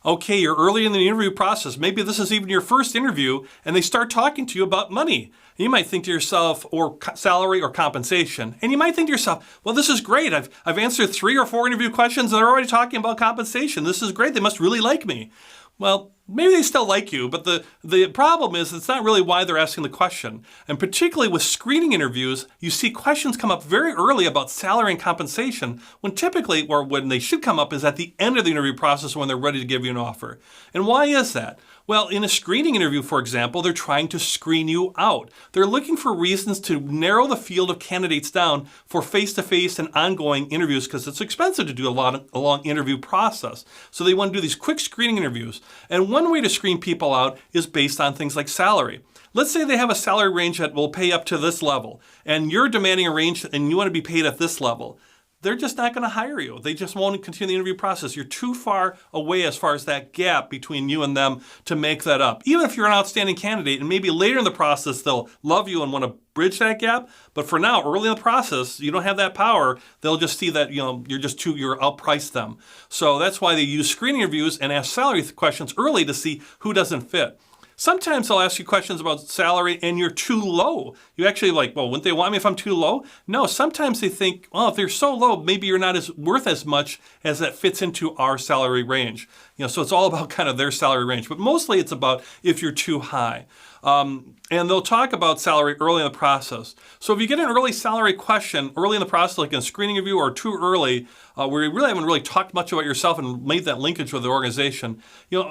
Okay, you're early in the interview process. Maybe this is even your first interview, and they start talking to you about money. You might think to yourself, or salary or compensation, and you might think to yourself, well, this is great. I've answered 3 or 4 interview questions, and they're already talking about compensation. This is great. They must really like me. Well, maybe they still like you, but the problem is it's not really why they're asking the question. And particularly with screening interviews, you see questions come up very early about salary and compensation when typically, or when they should come up, is at the end of the interview process when they're ready to give you an offer. And why is that? Well, in a screening interview, for example, they're trying to screen you out. They're looking for reasons to narrow the field of candidates down for face-to-face and ongoing interviews because it's expensive to do a long interview process. So they want to do these quick screening interviews. And one way to screen people out is based on things like salary. Let's say they have a salary range that will pay up to this level, and you're demanding a range and you want to be paid at this level. They're just not going to hire you. They just won't continue the interview process. You're too far away as far as that gap between you and them to make that up. Even if you're an outstanding candidate and maybe later in the process they'll love you and want to bridge that gap, but for now, early in the process, you don't have that power. They'll just see that you're outpriced them. So that's why they use screening interviews and ask salary questions early to see who doesn't fit. Sometimes they'll ask you questions about salary and you're too low. You actually well, wouldn't they want me if I'm too low? No, sometimes they think, well, if you're so low, maybe you're not worth as much as that fits into our salary range. So it's all about kind of their salary range, but mostly it's about if you're too high. And they'll talk about salary early in the process. So if you get an early salary question early in the process, like in a screening interview or too early, where you really haven't really talked much about yourself and made that linkage with the organization,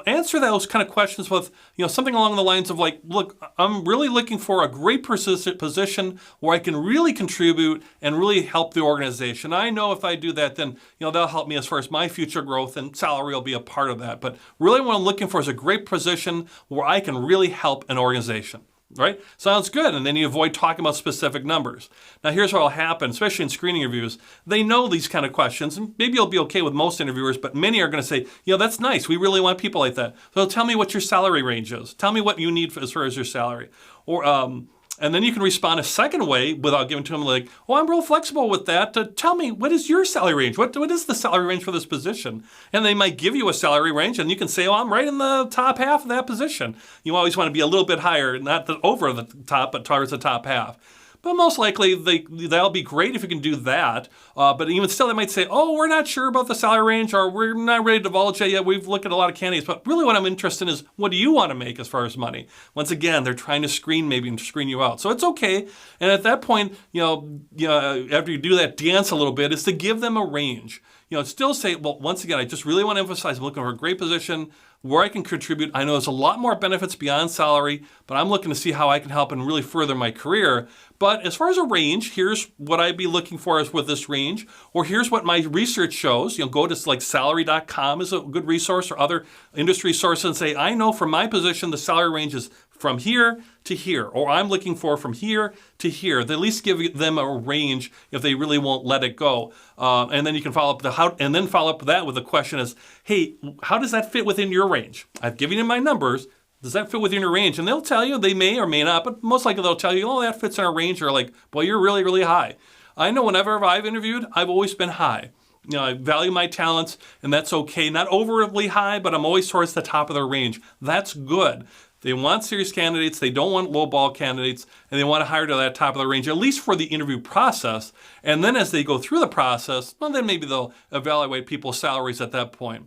answer those kind of questions with, something along the lines of look, I'm really looking for a great position where I can really contribute and really help the organization. I know if I do that, then, that'll help me as far as my future growth, and salary will be a part of that. But really what I'm looking for is a great position where I can really help an organization. Right? Sounds good. And then you avoid talking about specific numbers. Now, here's what will happen, especially in screening interviews. They know these kind of questions, and maybe you'll be okay with most interviewers, but many are going to say, that's nice. We really want people like that. So tell me what your salary range is. Tell me what you need as far as your salary. Or, and then you can respond a second way without giving to them I'm real flexible with that. Tell me, what is your salary range? What is the salary range for this position? And they might give you a salary range, and you can say, I'm right in the top half of that position. You always want to be a little bit higher, not over the top, but towards the top half. But most likely, that'll be great if you can do that. But even still, they might say, we're not sure about the salary range, or we're not ready to divulge that yet. We've looked at a lot of candidates. But really what I'm interested in is, what do you want to make as far as money? Once again, they're trying to screen you out. So it's okay. And at that point, after you do that dance a little bit, is to give them a range. Still say, well, once again, I just really want to emphasize I'm looking for a great position where I can contribute. I know there's a lot more benefits beyond salary, but I'm looking to see how I can help and really further my career. But as far as a range, here's what I'd be looking for is with this range, or here's what my research shows. Go to salary.com is a good resource, or other industry sources, and say, I know for my position, the salary range is from here to here, or I'm looking for from here to here. They at least give them a range if they really won't let it go. And then you can follow up that with the question is, hey, how does that fit within your range? I've given you my numbers. Does that fit within your range? And they'll tell you, they may or may not, but most likely they'll tell you, that fits in our range, or well, you're really, really high. I know whenever I've interviewed, I've always been high. I value my talents, and that's okay. Not overly high, but I'm always towards the top of their range. That's good. They want serious candidates. They don't want lowball candidates, and they want to hire to that top of the range, at least for the interview process. And then as they go through the process, well, then maybe they'll evaluate people's salaries at that point.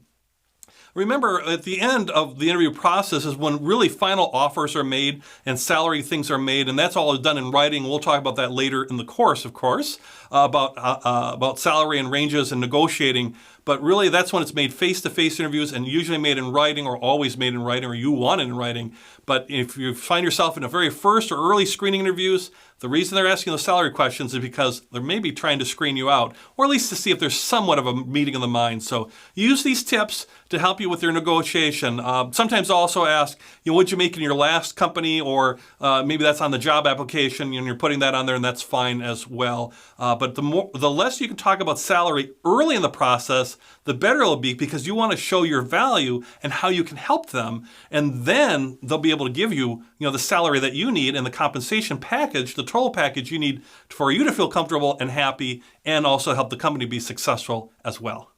Remember, at the end of the interview process is when really final offers are made and salary things are made, and that's all done in writing. We'll talk about that later in the course, of course, about salary and ranges and negotiating. But really, that's when it's made face-to-face interviews, and usually made in writing, or always made in writing, or you want it in writing. But if you find yourself in the very first or early screening interviews, the reason they're asking the salary questions is because they're maybe trying to screen you out, or at least to see if there's somewhat of a meeting of the mind. So use these tips to help you with your negotiation. Sometimes also ask, what'd you make in your last company, or maybe that's on the job application, and you're putting that on there, and that's fine as well. But the less you can talk about salary early in the process, the better it'll be, because you want to show your value and how you can help them. And then they'll be able to give you, the salary that you need and the compensation package, the total package you need for you to feel comfortable and happy, and also help the company be successful as well.